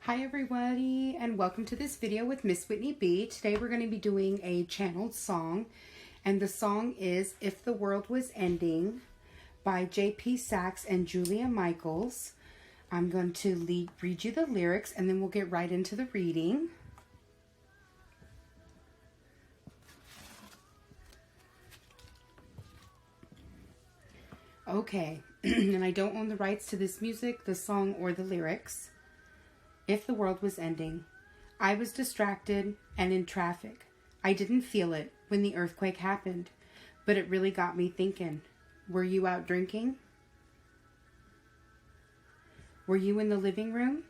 Hi everybody, and welcome to this video with Miss Whitney B. Today we're going to be doing a channeled song, and the song is If the World Was Ending by J.P. Sachs and Julia Michaels. I'm going to read you the lyrics and then we'll get right into the reading. Okay, and I don't own the rights to this music, the song, or the lyrics. If the world was ending, I was distracted and in traffic. I didn't feel it when the earthquake happened, but it really got me thinking. Were you out drinking? Were you in the living room?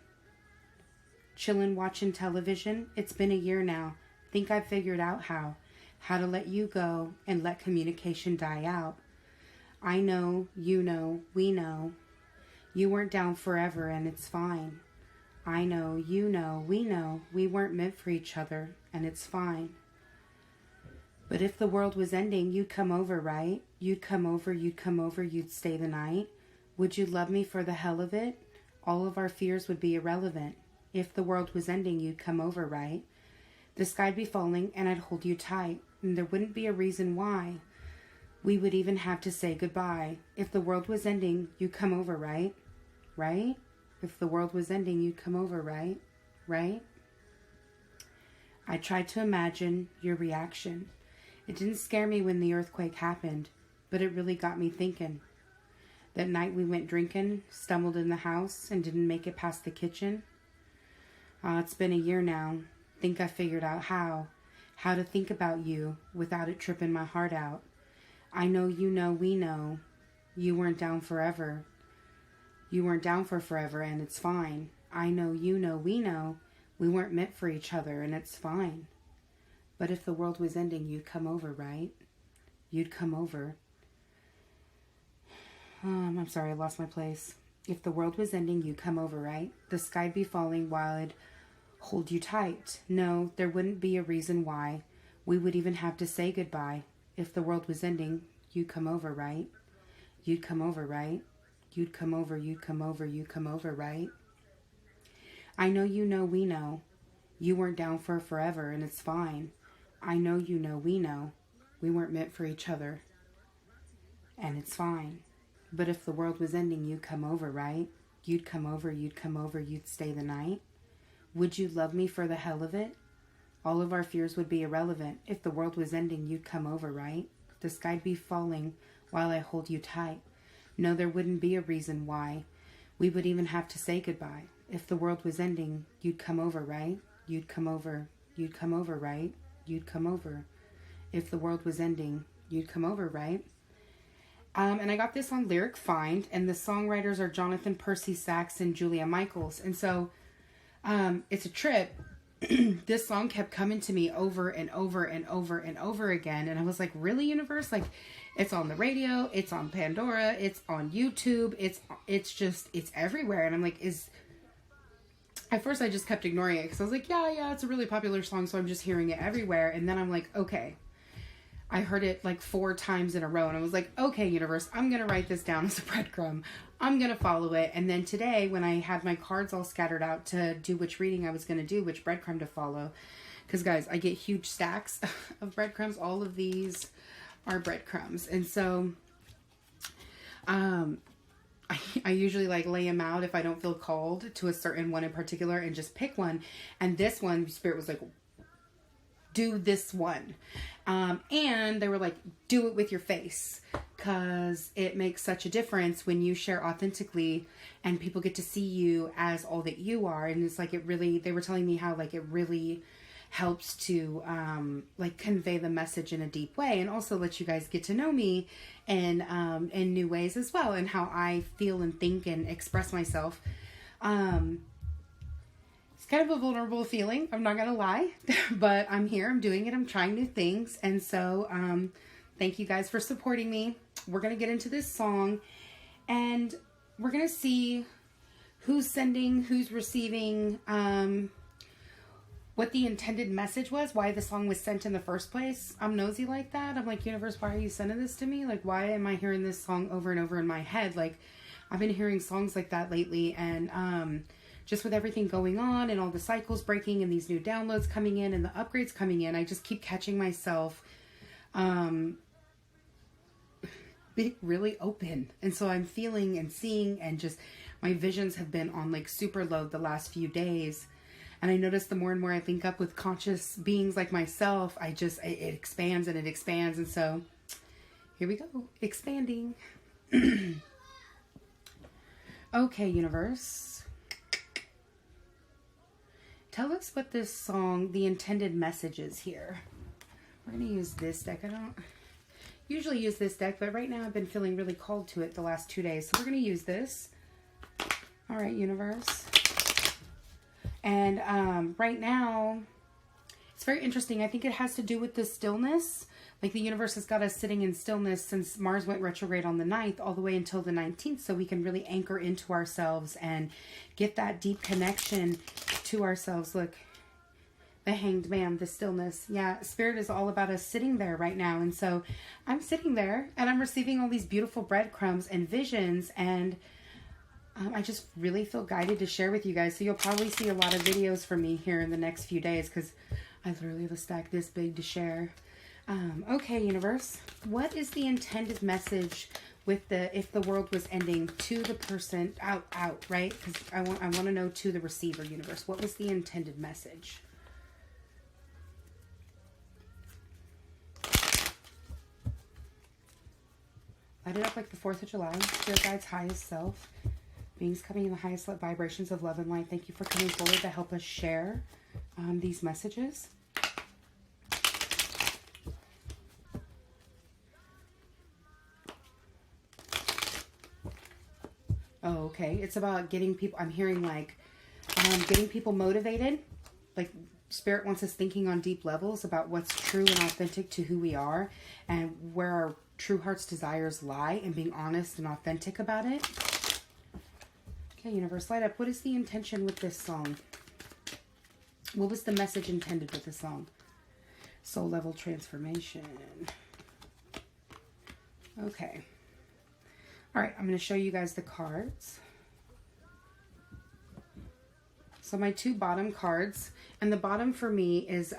Chillin' watching television? It's been a year now. Think I've figured out how to let you go and let communication die out. I know, you know, we know. You weren't down forever and it's fine. I know, you know, we weren't meant for each other, and it's fine. But if the world was ending, you'd come over, right? You'd come over, you'd stay the night. Would you love me for the hell of it? All of our fears would be irrelevant. If the world was ending, you'd come over, right? The sky'd be falling, and I'd hold you tight, and there wouldn't be a reason why. We would even have to say goodbye. If the world was ending, you'd come over, right? Right? If the world was ending, you'd come over, right? Right? I tried to imagine your reaction. It didn't scare me when the earthquake happened, but it really got me thinking. That night we went drinking, stumbled in the house, and didn't make it past the kitchen. It's been a year now. Think I figured out how to think about you without it tripping my heart out. I know, you know, we know. You weren't down forever. You weren't down for forever, and it's fine. I know, you know, we know. We weren't meant for each other, and it's fine. But if the world was ending, you'd come over, right? You'd come over. I'm sorry, I lost my place. If the world was ending, you'd come over, right? The sky'd be falling while I'd hold you tight. No, there wouldn't be a reason why. We would even have to say goodbye. If the world was ending, you'd come over, right? You'd come over, right? You'd come over, you'd come over, right? I know, you know, we know. You weren't down for forever, and it's fine. I know, you know, we know. We weren't meant for each other, and it's fine. But if the world was ending, you'd come over, right? You'd come over, you'd stay the night. Would you love me for the hell of it? All of our fears would be irrelevant. If the world was ending, you'd come over, right? The sky'd be falling while I hold you tight. No, there wouldn't be a reason why. We would even have to say goodbye. If the world was ending, you'd come over, right? You'd come over, right? You'd come over. If the world was ending, you'd come over, right? And I got this on Lyric Find, and the songwriters are Jonathan Percy Sachs and Julia Michaels. And so it's a trip. This song kept coming to me over and over and over and over again. And I was like, really, universe? Like, it's on the radio, it's on Pandora, it's on YouTube, it's everywhere. And I'm like, at first I just kept ignoring it because I was like, yeah, it's a really popular song, so I'm just hearing it everywhere. And then I'm like, okay. I heard it like 4 times in a row, and I was like, okay, universe, I'm going to write this down as a breadcrumb. I'm going to follow it. And then today, when I had my cards all scattered out to do which reading I was going to do, which breadcrumb to follow, because guys, I get huge stacks of breadcrumbs. All of these are breadcrumbs. And so, I usually like lay them out if I don't feel called to a certain one in particular and just pick one. And this one, Spirit was like, do this one. And they were like, do it with your face, because it makes such a difference when you share authentically and people get to see you as all that you are. And it's like, they were telling me how like it really helps to like convey the message in a deep way, and also let you guys get to know me in new ways as well, and how I feel and think and express myself. It's kind of a vulnerable feeling, I'm not gonna lie, but I'm here, I'm doing it, I'm trying new things. And so thank you guys for supporting me. We're gonna get into this song, and we're gonna see who's sending, who's receiving, what the intended message was, why the song was sent in the first place. I'm nosy like that. I'm like, universe, why are you sending this to me? Like, why am I hearing this song over and over in my head? Like, I've been hearing songs like that lately, and just with everything going on and all the cycles breaking and these new downloads coming in and the upgrades coming in, I just keep catching myself being really open. And so I'm feeling and seeing, and just my visions have been on like super low the last few days. And I notice the more and more I link up with conscious beings like myself, it expands and it expands. And so here we go, expanding. Okay, universe. Tell us what this song, the intended message is here. We're going to use this deck. I don't usually use this deck, but right now I've been feeling really called to it the last 2 days. So we're going to use this. All right, universe. And right now, it's very interesting. I think it has to do with the stillness. Like the universe has got us sitting in stillness since Mars went retrograde on the 9th all the way until the 19th. So we can really anchor into ourselves and get that deep connection to ourselves. Look, the Hanged Man, the stillness. Yeah, Spirit is all about us sitting there right now. And so I'm sitting there and I'm receiving all these beautiful breadcrumbs and visions, and I just really feel guided to share with you guys. So you'll probably see a lot of videos from me here in the next few days because I literally have a stack this big to share. Okay, universe, what is the intended message with the if the world was ending to the person out, right? Because I want to know to the receiver, universe. What was the intended message? Light it up like the 4th of July. Spirit guides, highest self. Beings coming in the highest vibrations of love and light. Thank you for coming forward to help us share these messages. Oh, okay. It's about getting people, I'm hearing like getting people motivated. Like Spirit wants us thinking on deep levels about what's true and authentic to who we are and where our true heart's desires lie, and being honest and authentic about it. Okay, universe, light up. What is the intention with this song? What was the message intended with the song? Soul level transformation. Okay. All right, I'm going to show you guys the cards. So my 2 bottom cards, and the bottom for me is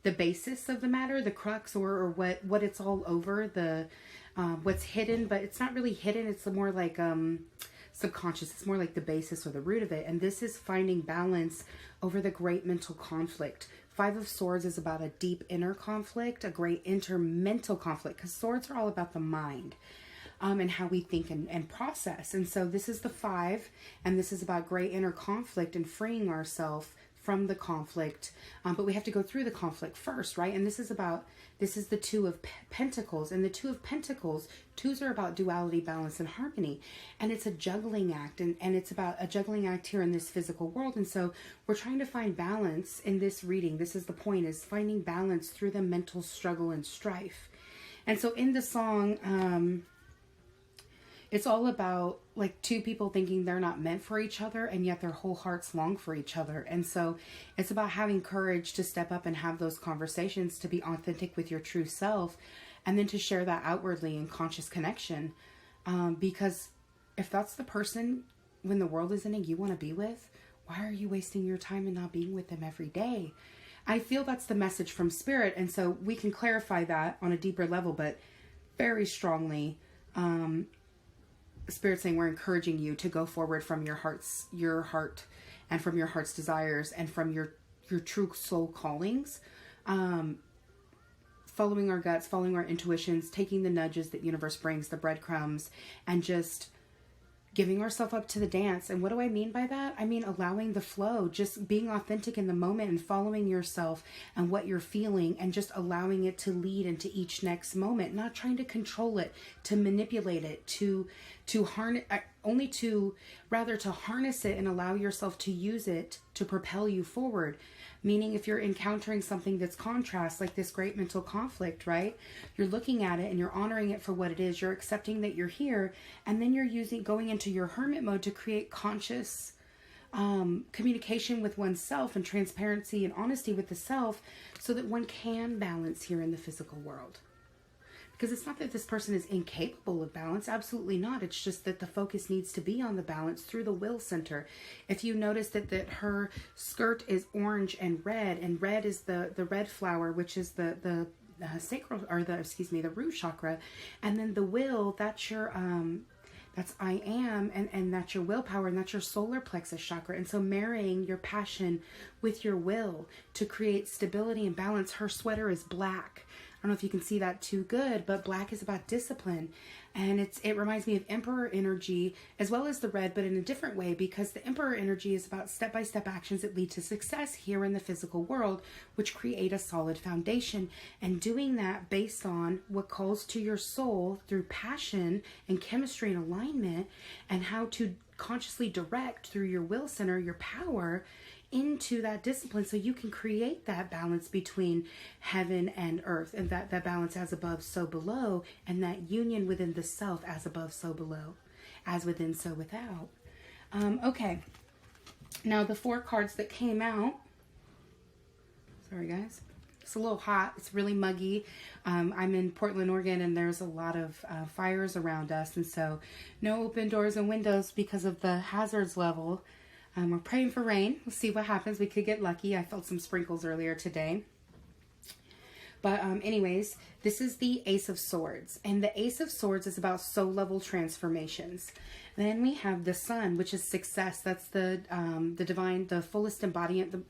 the basis of the matter, the crux, or what it's all over, the what's hidden, but it's not really hidden. It's more like subconscious. It's more like the basis or the root of it. And this is finding balance over the great mental conflict. 5 of Swords is about a deep inner conflict, a great intermental conflict, because swords are all about the mind and how we think and process. And so this is the 5, and this is about great inner conflict and freeing ourselves from the conflict. But we have to go through the conflict first, right? And this is the 2 of Pentacles. And the 2 of Pentacles, 2s are about duality, balance, and harmony. And it's a juggling act. And it's about a juggling act here in this physical world. And so we're trying to find balance in this reading. This is the point, is finding balance through the mental struggle and strife. And so in the song, it's all about like 2 people thinking they're not meant for each other, and yet their whole hearts long for each other. And so it's about having courage to step up and have those conversations, to be authentic with your true self, and then to share that outwardly in conscious connection. Because if that's the person when the world is ending you want to be with, why are you wasting your time and not being with them every day? I feel that's the message from Spirit. And so we can clarify that on a deeper level, but very strongly, Spirit saying we're encouraging you to go forward from your heart, and from your heart's desires, and from your true soul callings, following our guts, following our intuitions, taking the nudges that universe brings, the breadcrumbs, and just giving ourselves up to the dance. And what do I mean by that? I mean allowing the flow, just being authentic in the moment and following yourself and what you're feeling, and just allowing it to lead into each next moment, not trying to control it, to manipulate it, to harness, rather to harness it and allow yourself to use it to propel you forward. Meaning if you're encountering something that's contrast, like this great mental conflict, right? You're looking at it and you're honoring it for what it is. You're accepting that you're here, and then you're going into your hermit mode to create conscious communication with oneself, and transparency and honesty with the self, so that one can balance here in the physical world. Because it's not that this person is incapable of balance. Absolutely not. It's just that the focus needs to be on the balance through the will center. If you notice that her skirt is orange and red is the red flower, which is the sacral, or the root chakra. And then the will, that's your that's I am, and that's your willpower, and that's your solar plexus chakra. And so marrying your passion with your will to create stability and balance. Her sweater is black. I don't know if you can see that too good, but black is about discipline. And it reminds me of Emperor energy as well as the red, but in a different way, because the Emperor energy is about step-by-step actions that lead to success here in the physical world, which create a solid foundation. And doing that based on what calls to your soul through passion and chemistry and alignment, and how to consciously direct through your will center, your power, into that discipline, so you can create that balance between heaven and earth, and that balance as above, so below, and that union within the self, as above, so below, as within, so without. Okay, now the 4 cards that came out, sorry guys, it's a little hot, it's really muggy. I'm in Portland, Oregon, and there's a lot of fires around us, and so no open doors and windows because of the hazards level. We're praying for rain. We'll see what happens. We could get lucky. I felt some sprinkles earlier today. But anyways, this is the Ace of Swords. And the Ace of Swords is about soul level transformations. Then we have the Sun, which is success. That's the divine, the fullest embodiment,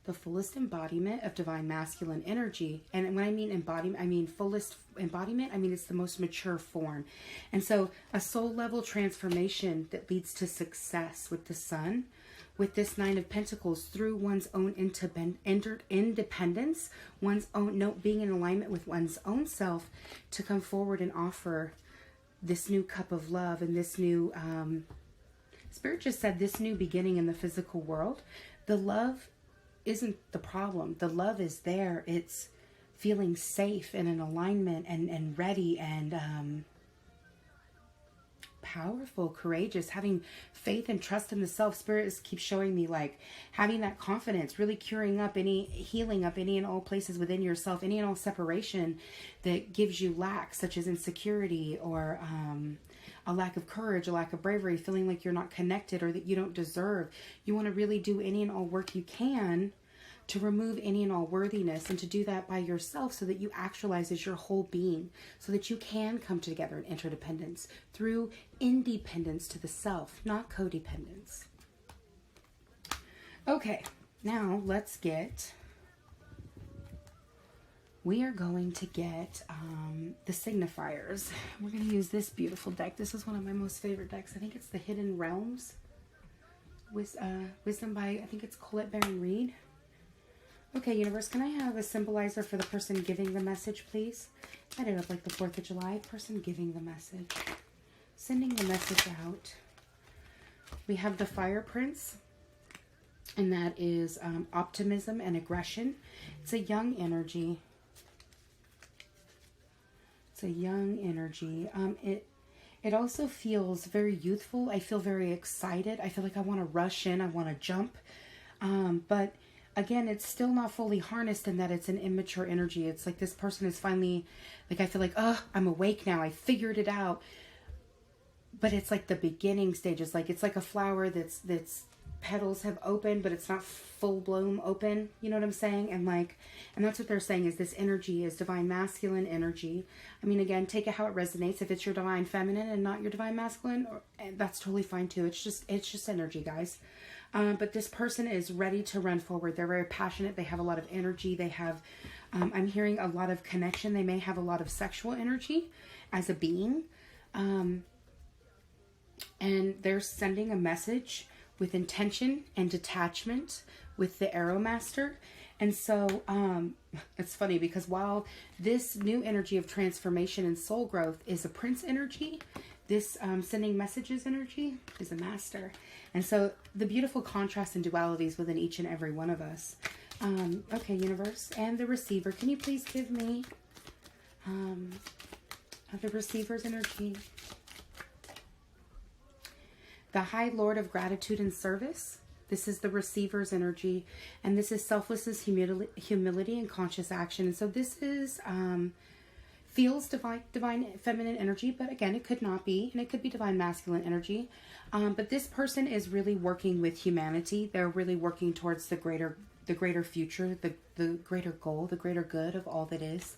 the fullest embodiment of divine masculine energy. And when I mean embodiment, I mean fullest embodiment. I mean, it's the most mature form. And so a soul level transformation that leads to success with the Sun, with this 9 of Pentacles, through one's own independence, one's own being in alignment with one's own self, to come forward and offer this new cup of love and this new, Spirit just said, this new beginning in the physical world. The love isn't the problem. The love is there. It's feeling safe and in alignment and ready and powerful, courageous, having faith and trust in the self. Spirit keeps showing me like having that confidence, really healing up any and all places within yourself, any and all separation that gives you lack, such as insecurity or a lack of courage, a lack of bravery, feeling like you're not connected or that you don't deserve. You want to really do any and all work you can to remove any and all worthiness, and to do that by yourself so that you actualize as your whole being, so that you can come together in interdependence through independence to the self, not codependence. Okay, now we are going to get the signifiers. We're going to use this beautiful deck. This is one of my most favorite decks. I think it's the Hidden Realms. Wisdom by, I think it's Colette Baron Reed. Okay, universe, can I have a symbolizer for the person giving the message, please? Light it up like the 4th of July. Person giving the message. Sending the message out. We have the Fire Prince, and that is optimism and aggression. It's a young energy. It's a young energy. It also feels very youthful. I feel very excited. I feel like I want to rush in. I want to jump. But again, it's still not fully harnessed in that it's an immature energy. It's like this person is finally, like, I feel like, oh, I'm awake now. I figured it out. But it's like the beginning stages. Like, it's like a flower that's petals have opened, but it's not full bloom open. You know what I'm saying? And that's what they're saying, is this energy is divine masculine energy. I mean, again, take it how it resonates. If it's your divine feminine and not your divine masculine, that's totally fine too. It's just energy, guys. But this person is ready to run forward. They're very passionate. They have a lot of energy. They have, I'm hearing a lot of connection. They may have a lot of sexual energy as a being. And they're sending a message with intention and detachment with the Arrow Master. And so it's funny because while this new energy of transformation and soul growth is a Prince energy, this sending messages energy is a Master. And so the beautiful contrasts and dualities within each and every one of us. Okay, universe, and the receiver. Can you please give me the receiver's energy? The High Lord of Gratitude and Service. This is the receiver's energy, and this is selflessness, humility, and conscious action. And so this is feels divine feminine energy, but again, it could not be, and it could be divine masculine energy. But this person is really working with humanity. They're really working towards the greater future, the greater goal, the greater good of all that is.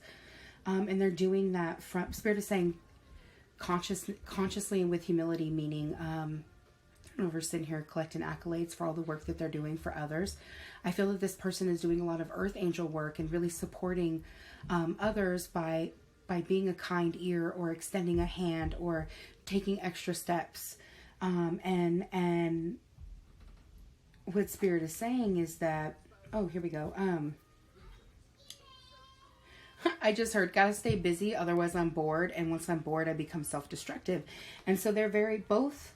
And they're doing that from, Spirit is saying, consciously and with humility, meaning I don't know if we're sitting here collecting accolades for all the work that they're doing for others. I feel that this person is doing a lot of earth angel work and really supporting others by being a kind ear or extending a hand or taking extra steps. And what Spirit is saying is that, oh, here we go. I just heard, gotta stay busy, otherwise I'm bored. And once I'm bored, I become self-destructive. And so they're both,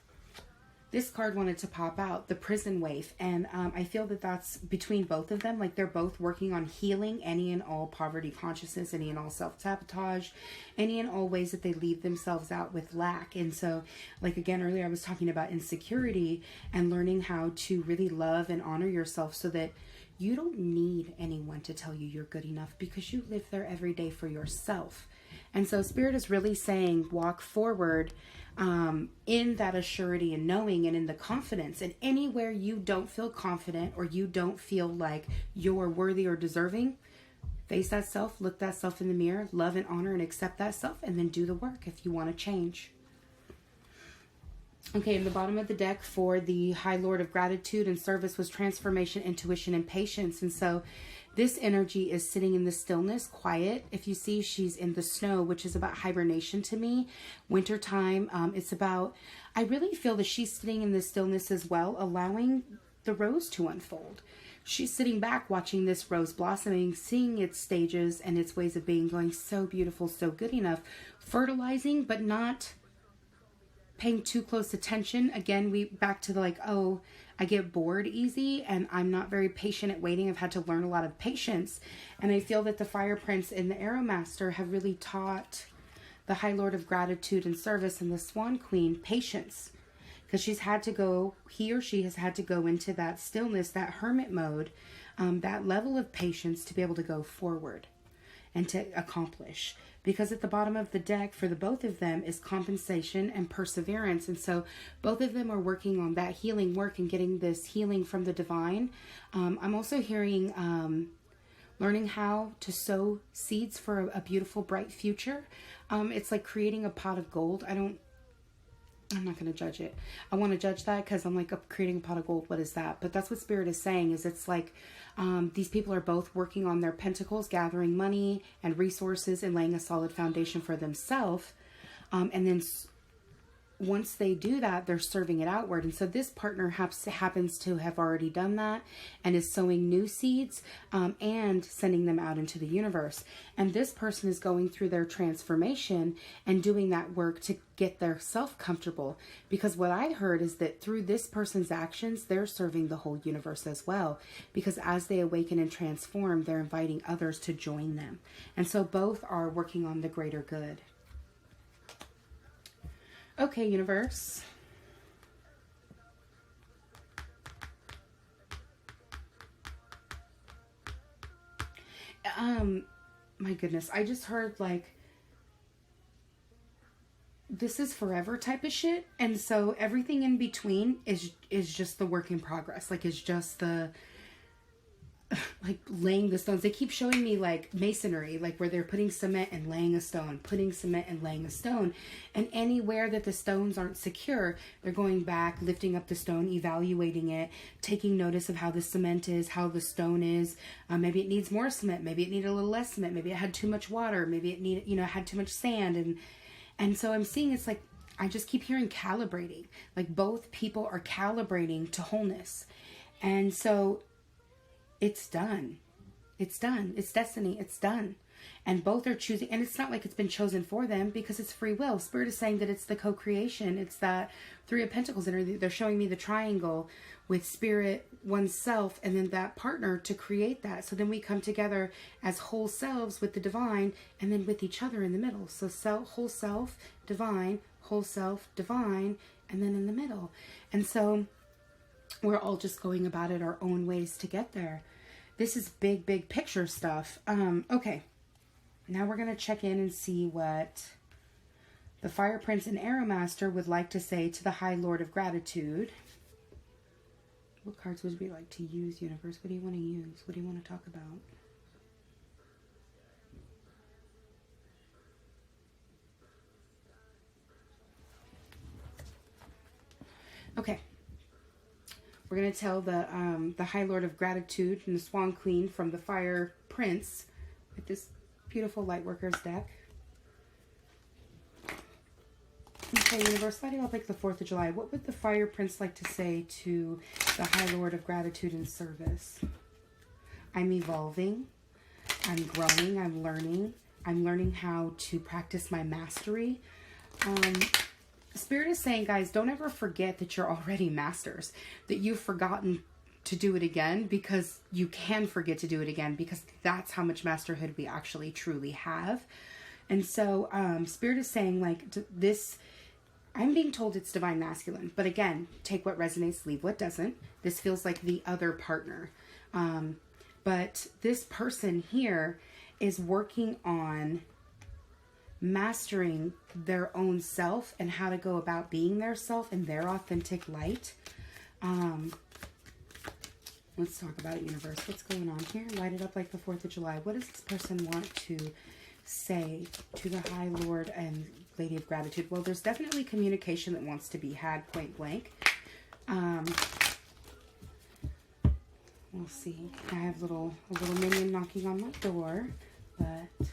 this card wanted to pop out, the prison waif. And I feel that that's between both of them. Like they're both working on healing any and all poverty consciousness, any and all self-sabotage, any and all ways that they leave themselves out with lack. And so, like again, earlier I was talking about insecurity and learning how to really love and honor yourself so that you don't need anyone to tell you you're good enough because you live there every day for yourself. And so Spirit is really saying, walk forward in that assurity and knowing and in the confidence. And anywhere you don't feel confident or you don't feel like you're worthy or deserving, face that self, look that self in the mirror, love and honor and accept that self, and then do the work if you want to change. Okay, in the bottom of the deck for the High Lord of Gratitude and Service was transformation, intuition, and patience. And so this energy is sitting in the stillness, quiet. If you see, she's in the snow, which is about hibernation to me. Wintertime, it's about, I really feel that she's sitting in the stillness as well, allowing the rose to unfold. She's sitting back watching this rose blossoming, seeing its stages and its ways of being going so beautiful, so good enough, fertilizing, but not paying too close attention. Again, we back to the like, oh, I get bored easy and I'm not very patient at waiting. I've had to learn a lot of patience. And I feel that the Fire Prince and the Arrow Master have really taught the High Lord of Gratitude and Service and the Swan Queen patience. Because she's had to go, he or she has had to go into that stillness, that hermit mode, that level of patience to be able to go forward and to accomplish. Because at the bottom of the deck for the both of them is compensation and perseverance. And so both of them are working on that healing work and getting this healing from the divine. I'm also hearing learning how to sow seeds for a beautiful, bright future. It's like creating a pot of gold. I'm not going to judge it. I want to judge that because I'm like, creating a pot of gold. What is that? But that's what Spirit is saying, is it's like these people are both working on their pentacles, gathering money and resources and laying a solid foundation for themselves. And then once they do that, they're serving it outward. And so this partner happens to have already done that and is sowing new seeds and sending them out into the universe. And this person is going through their transformation and doing that work to get their self comfortable. Because what I heard is that through this person's actions, they're serving the whole universe as well. Because as they awaken and transform, they're inviting others to join them. And so both are working on the greater good. Okay, universe. My goodness, I just heard like, this is forever type of shit. And so everything in between is just the work in progress. Like, it's just the, like laying the stones. They keep showing me like masonry, like where they're putting cement and laying a stone, putting cement and laying a stone. And anywhere that the stones aren't secure, they're going back, lifting up the stone, evaluating it, taking notice of how the cement is, how the stone is. Maybe it needs more cement. Maybe it needed a little less cement. Maybe it had too much water. Maybe it needed, had too much sand. And so I'm seeing it's like, I just keep hearing calibrating. Like both people are calibrating to wholeness. And so it's done. It's done. It's destiny. It's done. And both are choosing. And it's not like it's been chosen for them because it's free will. Spirit is saying that it's the co-creation. It's that Three of Pentacles energy. They're showing me the triangle with spirit, oneself, and then that partner to create that. So then we come together as whole selves with the divine and then with each other in the middle. So whole self, divine, whole self, divine, and then in the middle. And so we're all just going about it our own ways to get there. This is big, big picture stuff. Okay. Now we're going to check in and see what the Fire Prince and Arrow Master would like to say to the High Lord of Gratitude. What cards would we like to use, Universe? What do you want to use? What do you want to talk about? Okay. We're going to tell the High Lord of Gratitude and the Swan Queen from the Fire Prince with this beautiful Lightworkers deck. Okay, Universe, lighting up like the 4th of July. What would the Fire Prince like to say to the High Lord of Gratitude and Service? I'm evolving. I'm growing. I'm learning. I'm learning how to practice my mastery. Spirit is saying, guys, don't ever forget that you're already masters. That you've forgotten to do it again, because you can forget to do it again, because that's how much masterhood we actually truly have. And so Spirit is saying, like, this... I'm being told it's divine masculine, but again, take what resonates, leave what doesn't. This feels like the other partner. But this person here is working on mastering their own self and how to go about being their self in their authentic light. Let's talk about it, Universe. What's going on here? Light it up like the 4th of July. What does this person want to say to the High Lord and Lady of Gratitude? Well, there's definitely communication that wants to be had, point blank. We'll see. I have a little minion knocking on my door, but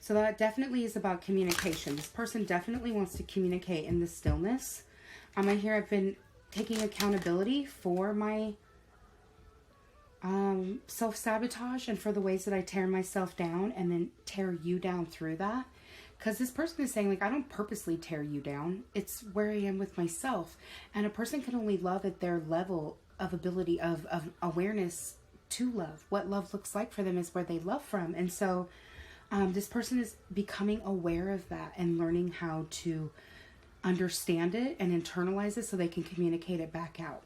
so that definitely is about communication. This person definitely wants to communicate in the stillness. I hear I've been taking accountability for my self-sabotage and for the ways that I tear myself down and then tear you down through that. Because this person is saying, like, I don't purposely tear you down. It's where I am with myself. And a person can only love at their level of ability of awareness to love. What love looks like for them is where they love from. And so this person is becoming aware of that and learning how to understand it and internalize it so they can communicate it back out.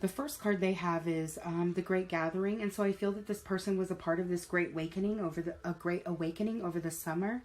The first card they have is the Great Gathering, and so I feel that this person was a part of this great awakening over the summer,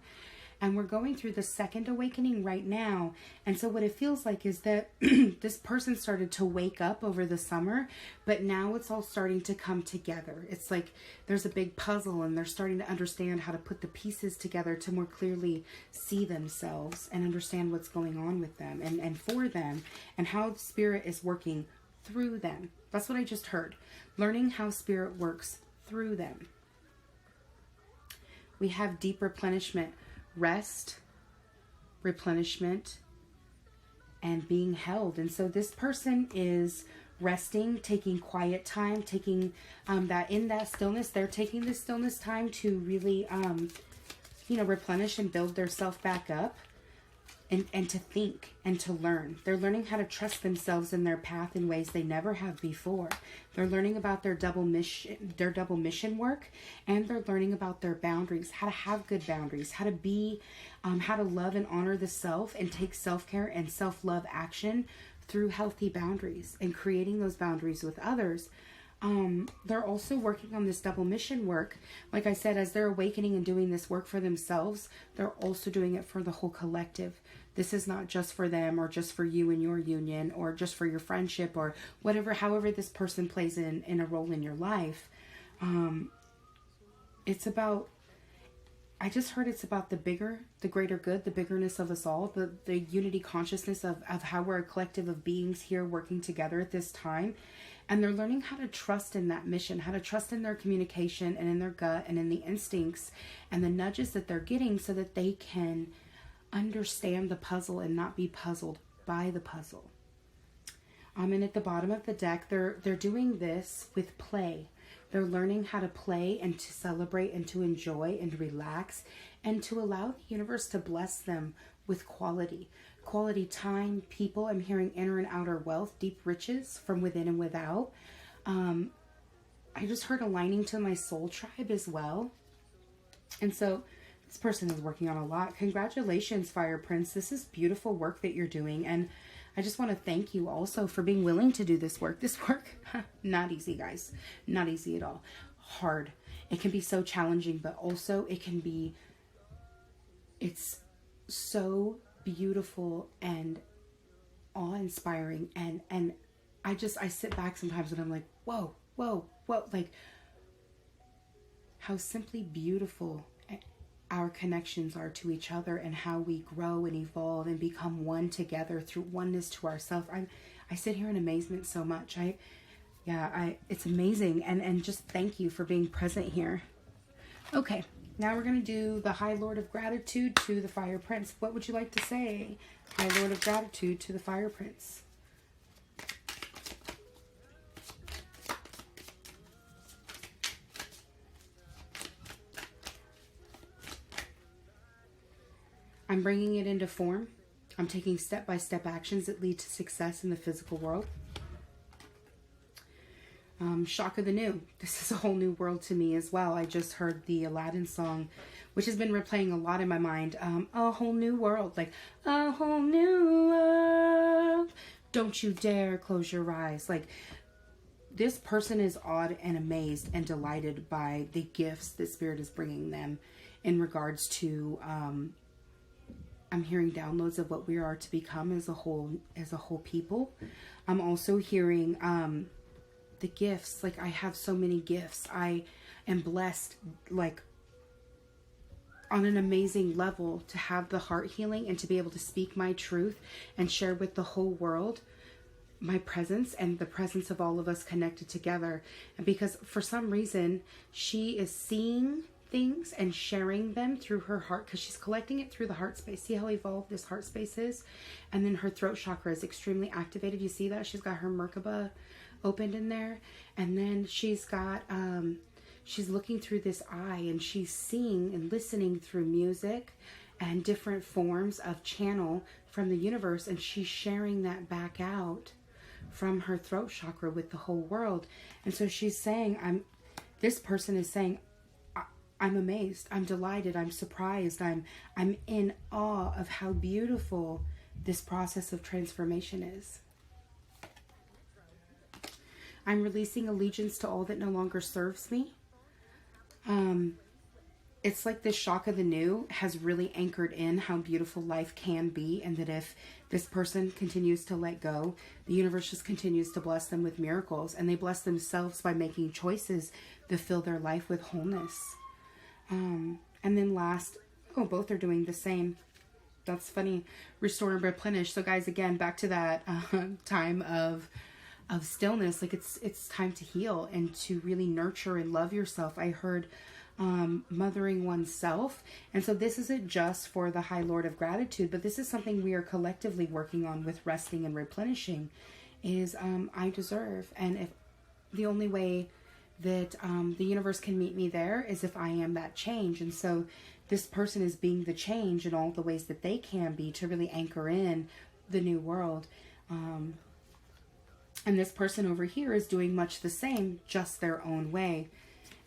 and we're going through the second awakening right now. And so what it feels like is that this person started to wake up over the summer, but now it's all starting to come together. It's like there's a big puzzle, and they're starting to understand how to put the pieces together to more clearly see themselves and understand what's going on with them and for them, and how Spirit is working through them. That's what I just heard. Learning how Spirit works through them. We have deep replenishment, rest, replenishment, and being held. And so this person is resting, taking quiet time, taking that in that stillness. They're taking this stillness time to really, replenish and build their self back up. And to think and to learn. They're learning how to trust themselves in their path in ways they never have before. They're learning about their double mission work, and they're learning about their boundaries, how to have good boundaries, how to be, how to love and honor the self and take self-care and self-love action through healthy boundaries and creating those boundaries with others. They're also working on this double mission work. Like I said, as they're awakening and doing this work for themselves, they're also doing it for the whole collective. This is not just for them or just for you and your union or just for your friendship or whatever, however this person plays in a role in your life. It's about, I just heard it's about the greater good, the biggerness of us all, the unity consciousness of how we're a collective of beings here working together at this time. And they're learning how to trust in that mission, how to trust in their communication and in their gut and in the instincts and the nudges that they're getting so that they can understand the puzzle and not be puzzled by the puzzle. And at the bottom of the deck, they're doing this with play. They're learning how to play and to celebrate and to enjoy and relax and to allow the universe to bless them with quality time, people. I'm hearing inner and outer wealth, deep riches from within and without. I just heard aligning to my soul tribe as well. And so this person is working on a lot. Congratulations, Fire Prince. This is beautiful work that you're doing. And I just want to thank you also for being willing to do this work. This work, not easy, guys. Not easy at all. Hard. It can be so challenging, but also it's so beautiful and awe-inspiring. And I sit back sometimes and I'm like, whoa, like how simply beautiful our connections are to each other, and how we grow and evolve and become one together through oneness to ourselves. I sit here in amazement so much. It's amazing. And just thank you for being present here. Okay, now we're going to do the High Lord of Gratitude to the Fire Prince. What would you like to say, High Lord of Gratitude to the Fire Prince? I'm bringing it into form. I'm taking step-by-step actions that lead to success in the physical world. Shock of the new. This is a whole new world to me as well. I just heard the Aladdin song, which has been replaying a lot in my mind. A whole new world. Like, a whole new world. Don't you dare close your eyes. Like, this person is awed and amazed and delighted by the gifts that Spirit is bringing them in regards to... I'm hearing downloads of what we are to become as a whole people. I'm also hearing the gifts. Like, I have so many gifts. I am blessed, like, on an amazing level, to have the heart healing and to be able to speak my truth and share with the whole world my presence and the presence of all of us connected together. And because for some reason she is seeing things and sharing them through her heart, because she's collecting it through the heart space. See how evolved this heart space is? And then her throat chakra is extremely activated. You see that? She's got her Merkaba opened in there. And then she's got, she's looking through this eye, and she's seeing and listening through music and different forms of channel from the universe. And she's sharing that back out from her throat chakra with the whole world. And so she's saying, this person is saying, I'm amazed, I'm delighted, I'm surprised, I'm in awe of how beautiful this process of transformation is. I'm releasing allegiance to all that no longer serves me. It's like this shock of the new has really anchored in how beautiful life can be, and that if this person continues to let go, the universe just continues to bless them with miracles, and they bless themselves by making choices that fill their life with wholeness. And then last, both are doing the same. That's funny. Restore and replenish. So guys, again, back to that time of stillness. Like, it's time to heal and to really nurture and love yourself. I heard mothering oneself. And so this isn't just for the High Lord of Gratitude, but this is something we are collectively working on with resting and replenishing. Is I deserve. And if the only way that the universe can meet me there is if I am that change. And so this person is being the change in all the ways that they can be to really anchor in the new world. And this person over here is doing much the same, just their own way.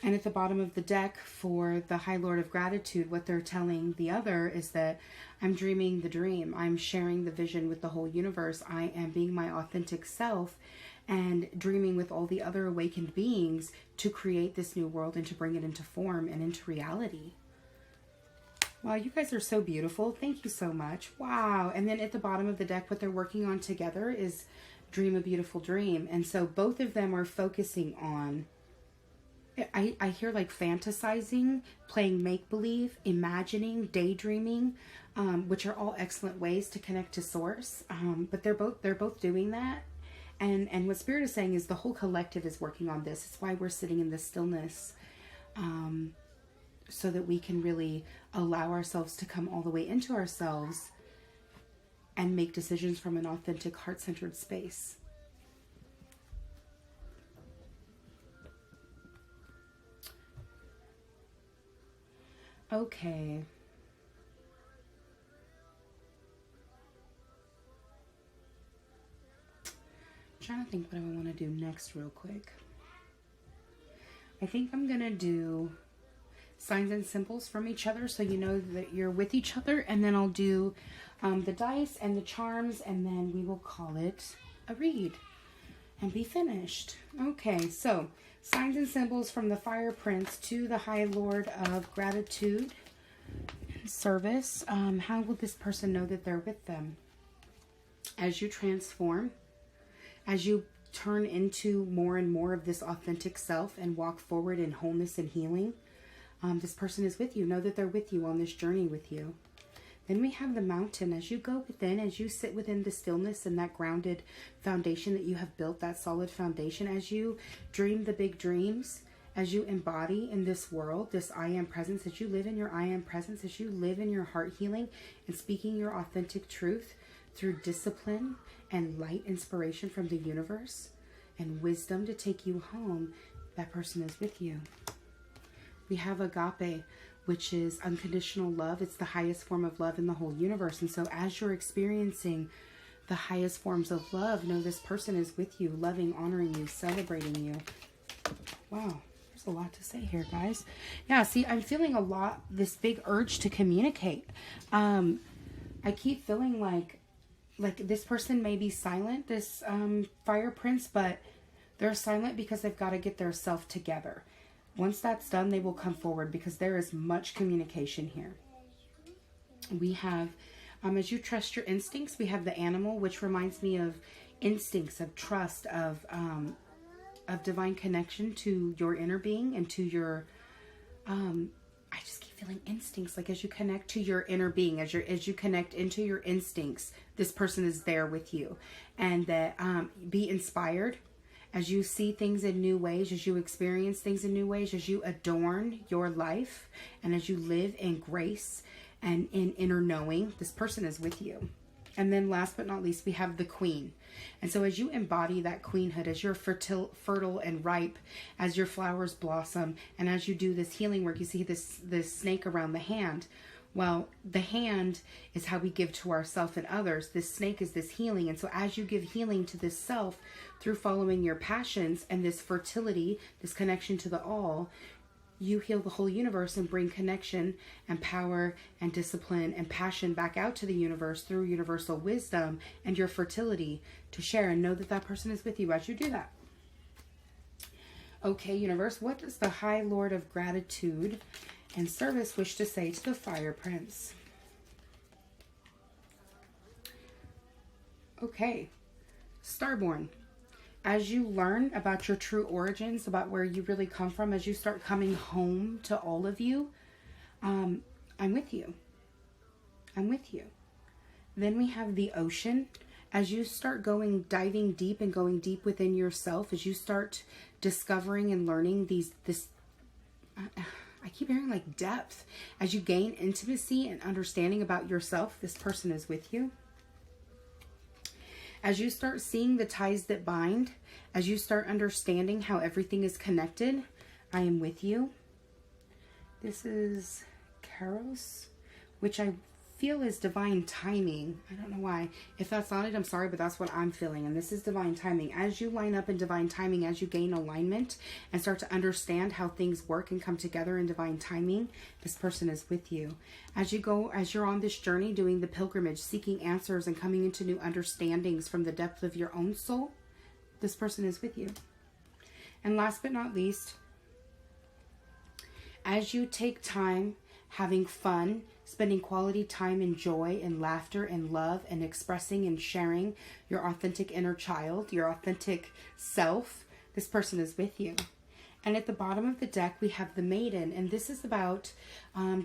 And at the bottom of the deck for the High Lord of Gratitude, what they're telling the other is that I'm dreaming the dream. I'm sharing the vision with the whole universe. I am being my authentic self and dreaming with all the other awakened beings to create this new world and to bring it into form and into reality. Wow, you guys are so beautiful. Thank you so much. Wow. And then at the bottom of the deck, what they're working on together is dream a beautiful dream. And so both of them are focusing on, I hear like fantasizing, playing make-believe, imagining, daydreaming, which are all excellent ways to connect to source. But they're both doing that. And what Spirit is saying is the whole collective is working on this. It's why we're sitting in this stillness, so that we can really allow ourselves to come all the way into ourselves and make decisions from an authentic, heart-centered space. Okay. I'm trying to think what I want to do next real quick. I think I'm going to do signs and symbols from each other so you know that you're with each other. And then I'll do the dice and the charms, and then we will call it a read and be finished. Okay, so signs and symbols from the Fire Prince to the High Lord of Gratitude and Service. How will this person know that they're with them? As you transform, as you turn into more and more of this authentic self and walk forward in wholeness and healing, this person is with you. Know that they're with you on this journey with you. Then we have the Mountain. As you go within, as you sit within the stillness and that grounded foundation that you have built, that solid foundation, as you dream the big dreams, as you embody in this world, this I am presence, as you live in your I am presence, as you live in your heart healing and speaking your authentic truth through discipline and light inspiration from the universe and wisdom to take you home, that person is with you. We have Agape, which is unconditional love. It's the highest form of love in the whole universe. And so as you're experiencing the highest forms of love, know this person is with you, loving, honoring you, celebrating you. Wow, there's a lot to say here, guys. Yeah, see, I'm feeling a lot, this big urge to communicate. I keep feeling like this person may be silent, this Fire Prince, but they're silent because they've got to get their self together. Once that's done, they will come forward because there is much communication here. We have, as you trust your instincts, we have the Animal, which reminds me of instincts, of trust, of divine connection to your inner being and to your, I just keep feeling instincts, like as you connect to your inner being, as you connect into your instincts, this person is there with you. And that be inspired as you see things in new ways, as you experience things in new ways, as you adorn your life, and as you live in grace and in inner knowing, this person is with you. And then last but not least, we have the Queen. And so as you embody that queenhood, as you're fertile and ripe, as your flowers blossom, and as you do this healing work, you see this snake around the hand. Well, the hand is how we give to ourselves and others. This snake is this healing. And so as you give healing to this self through following your passions and this fertility, this connection to the all, you heal the whole universe and bring connection and power and discipline and passion back out to the universe through universal wisdom and your fertility to share, and know that that person is with you as you do that. Okay, universe, what does the High Lord of Gratitude and Service wish to say to the Fire Prince? Okay, Starborn. As you learn about your true origins, about where you really come from, as you start coming home to all of you, I'm with you. I'm with you. Then we have the Ocean. As you start diving deep and going deep within yourself, as you start discovering and learning I keep hearing like depth. As you gain intimacy and understanding about yourself, this person is with you. As you start seeing the ties that bind, as you start understanding how everything is connected, I am with you. This is Kairos, which I feel is divine timing. I don't know why. If that's not it, I'm sorry, but that's what I'm feeling. And this is divine timing. As you line up in divine timing, as you gain alignment and start to understand how things work and come together in divine timing, this person is with you. As you're on this journey, doing the pilgrimage, seeking answers and coming into new understandings from the depth of your own soul, this person is with you. And last but not least, as you take time having fun, spending quality time in joy and laughter and love and expressing and sharing your authentic inner child, your authentic self, this person is with you. And at the bottom of the deck, we have the Maiden. And this is about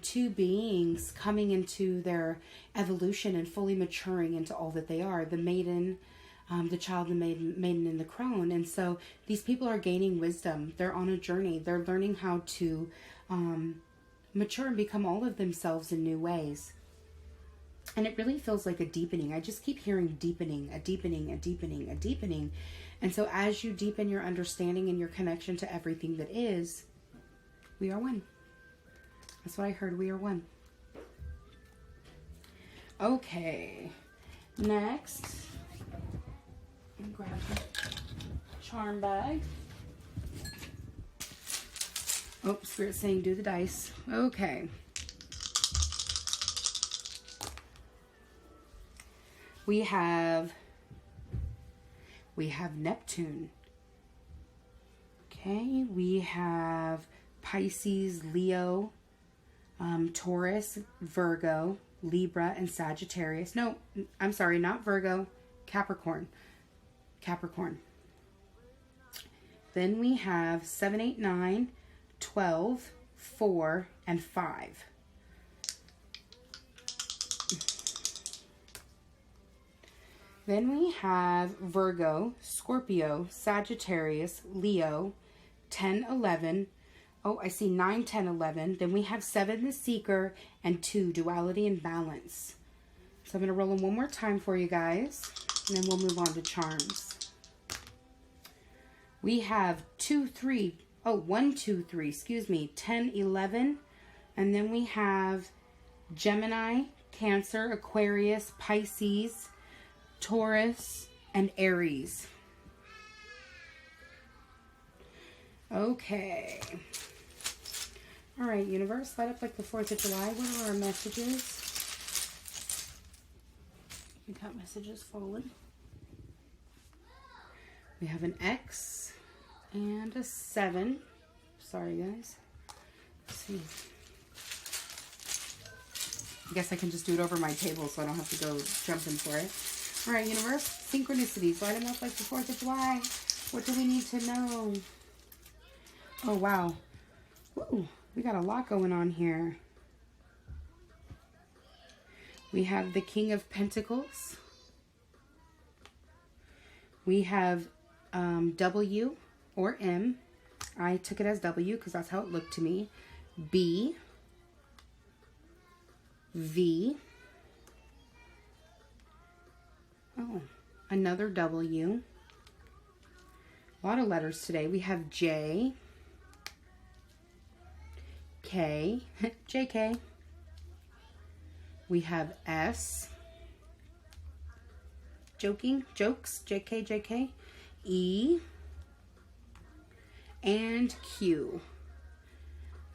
two beings coming into their evolution and fully maturing into all that they are. The Maiden, the child, the maiden, and the crone. And so these people are gaining wisdom. They're on a journey. They're learning how to mature and become all of themselves in new ways. And it really feels like a deepening. I just keep hearing deepening, a deepening, a deepening, a deepening. And so as you deepen your understanding and your connection to everything that is, we are one. That's what I heard. We are one. Okay. Next, I'm grab the charm bag. Oh, Spirit's saying do the dice. Okay. We have Neptune. Okay, we have Pisces, Leo, Taurus, Virgo, Libra, and Sagittarius. No, I'm sorry, not Virgo, Capricorn. Then we have 7, 8, 9, 12, 4, and 5. Then we have Virgo, Scorpio, Sagittarius, Leo, 10, 11. Oh, I see 9, 10, 11. Then we have 7, the Seeker, and 2, Duality and Balance. So I'm going to roll them one more time for you guys, and then we'll move on to charms. We have 1, 2, 3, excuse me, 10, 11. And then we have Gemini, Cancer, Aquarius, Pisces, Taurus, and Aries. Okay. All right, universe, light up like the 4th of July. What are our messages? We got messages falling. We have an X and a 7. Sorry, guys. Let's see. I guess I can just do it over my table so I don't have to go jumping for it. All right, universe, synchronicities, light them up like the 4th of July. What do we need to know? Oh, wow. Woo, we got a lot going on here. We have the King of Pentacles. We have W or M. I took it as W because that's how it looked to me. B, V. Oh, another W. A lot of letters today. We have J, K, JK. We have S, jokes, JK, JK, E, and Q.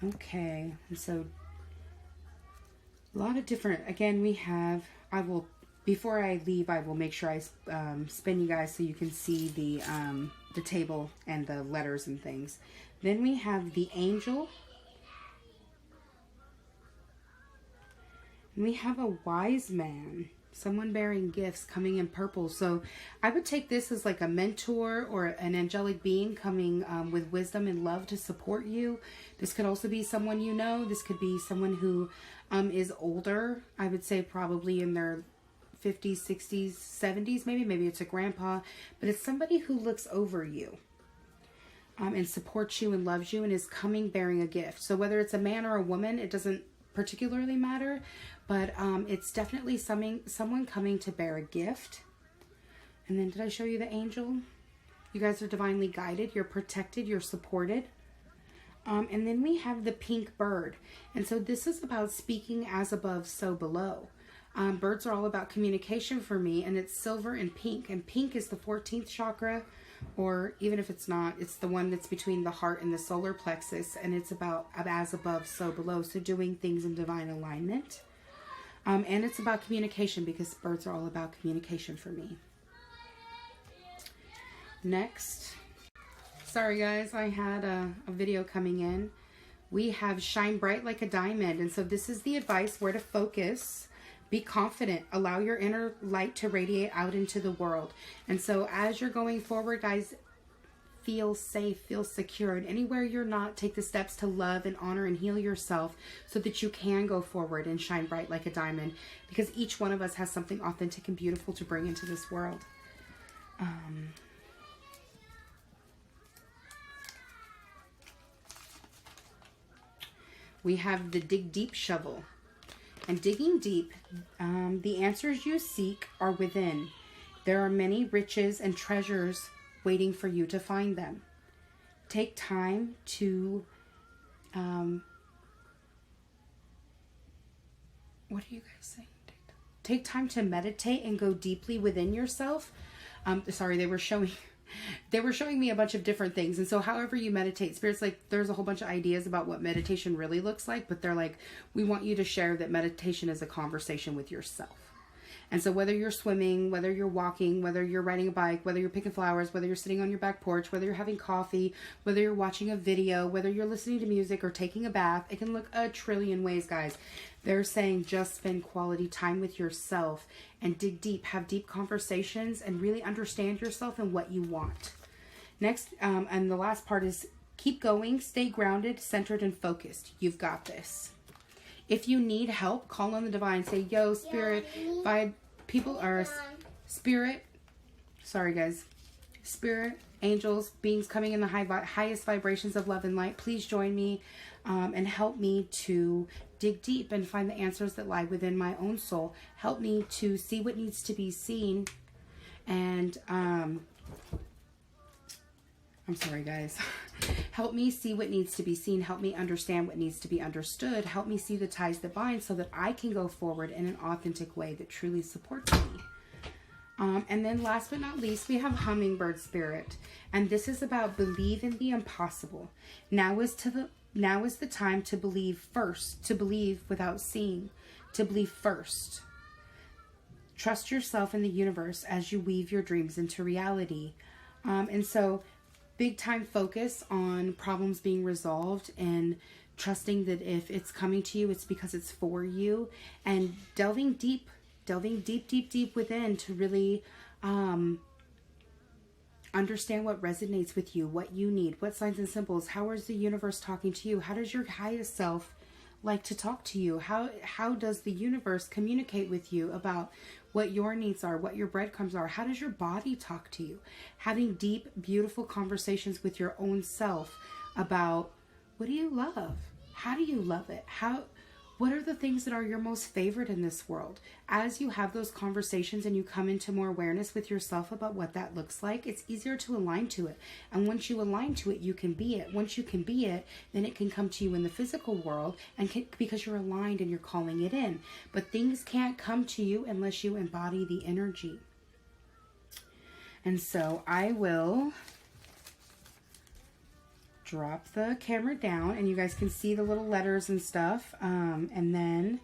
Okay, and so a lot of different, again, we have, before I leave, I will make sure I spin you guys so you can see the table and the letters and things. Then we have the Angel. And we have a Wise Man. Someone bearing gifts coming in purple. So I would take this as like a mentor or an angelic being coming with wisdom and love to support you. This could also be someone you know. This could be someone who is older. I would say probably in their 50s, 60s, 70s, maybe it's a grandpa, but it's somebody who looks over you and supports you and loves you and is coming bearing a gift. So whether it's a man or a woman, it doesn't particularly matter, but it's definitely someone coming to bear a gift. And then did I show you the Angel? You guys are divinely guided, you're protected, you're supported. And then we have the Pink Bird. And so this is about speaking as above, so below. Birds are all about communication for me, and it's silver and pink. And pink is the 14th chakra, or even if it's not, it's the one that's between the heart and the solar plexus, and it's about as above, so below. So doing things in divine alignment. And it's about communication because birds are all about communication for me. Next. Sorry guys, I had a video coming in. We have Shine Bright Like a Diamond. And so this is the advice where to focus. Be confident. Allow your inner light to radiate out into the world. And so as you're going forward, guys, feel safe, feel secure. And anywhere you're not, take the steps to love and honor and heal yourself so that you can go forward and shine bright like a diamond. Because each one of us has something authentic and beautiful to bring into this world. We have the Dig Deep shovel. And digging deep, the answers you seek are within. There are many riches and treasures waiting for you to find them. Take time to, what are you guys saying? Take time to meditate and go deeply within yourself. Sorry, they were showing, they were showing me a bunch of different things. And so however you meditate, Spirit's like, there's a whole bunch of ideas about what meditation really looks like, but they're like, we want you to share that meditation is a conversation with yourself. And so whether you're swimming, whether you're walking, whether you're riding a bike, whether you're picking flowers, whether you're sitting on your back porch, whether you're having coffee, whether you're watching a video, whether you're listening to music or taking a bath, it can look a trillion ways, guys. They're saying just spend quality time with yourself and dig deep, have deep conversations, and really understand yourself and what you want. Next, and the last part is keep going, stay grounded, centered, and focused. You've got this. If you need help, call on the divine. Say, yo, Spirit, people are Spirit. Sorry, guys. Spirit, angels, beings coming in the highest vibrations of love and light. Please join me and help me to dig deep and find the answers that lie within my own soul. Help me to see what needs to be seen. And I'm sorry, guys. Help me see what needs to be seen. Help me understand what needs to be understood. Help me see the ties that bind so that I can go forward in an authentic way that truly supports me. And then last but not least, we have Hummingbird Spirit. And this is about believe in the impossible. Now is the time to believe first, to believe without seeing, to believe first. Trust yourself in the universe as you weave your dreams into reality. And so big time focus on problems being resolved and trusting that if it's coming to you, it's because it's for you, and delving deep within to really understand what resonates with you, what you need, what signs and symbols, how is the universe talking to you, how does your highest self like to talk to you, how does the universe communicate with you about what your needs are, what your breadcrumbs are, how does your body talk to you, having deep, beautiful conversations with your own self about what do you love, how do you love it, what are the things that are your most favorite in this world? As you have those conversations and you come into more awareness with yourself about what that looks like, it's easier to align to it. And once you align to it, you can be it. Once you can be it, then it can come to you in the physical world because you're aligned and you're calling it in. But things can't come to you unless you embody the energy. And so I will drop the camera down and you guys can see the little letters and stuff, and then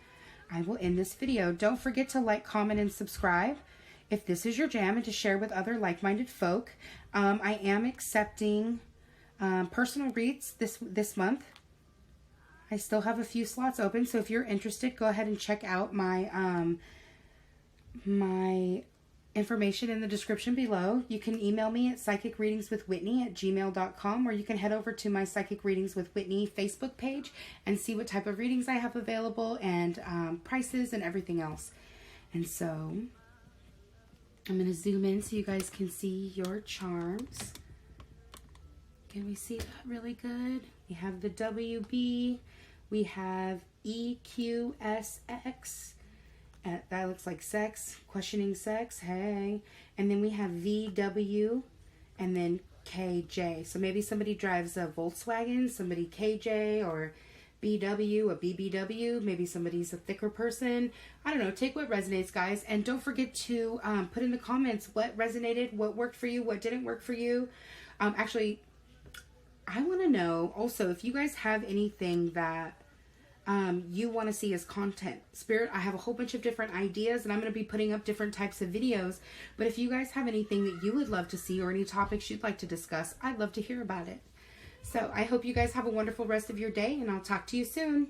I will end this video. Don't forget to like, comment, and subscribe if this is your jam, and to share with other like-minded folk. I am accepting personal reads this month. I still have a few slots open, so if you're interested, go ahead and check out my my information in the description below. You can email me at PsychicReadingswithWhitney@gmail.com, or you can head over to my Psychic Readings with Whitney Facebook page and see what type of readings I have available and prices and everything else. And so I'm going to zoom in so you guys can see your charms. Can we see that really good? We have the WB. We have EQSX. That looks like sex, questioning sex, hey. And then we have VW and then KJ. So maybe somebody drives a Volkswagen, somebody KJ, or BW, a BBW. Maybe somebody's a thicker person. I don't know. Take what resonates, guys. And don't forget to put in the comments what resonated, what worked for you, what didn't work for you. Actually, I want to know also if you guys have anything that you want to see as content. Spirit, I have a whole bunch of different ideas and I'm going to be putting up different types of videos. But if you guys have anything that you would love to see or any topics you'd like to discuss, I'd love to hear about it. So I hope you guys have a wonderful rest of your day, and I'll talk to you soon.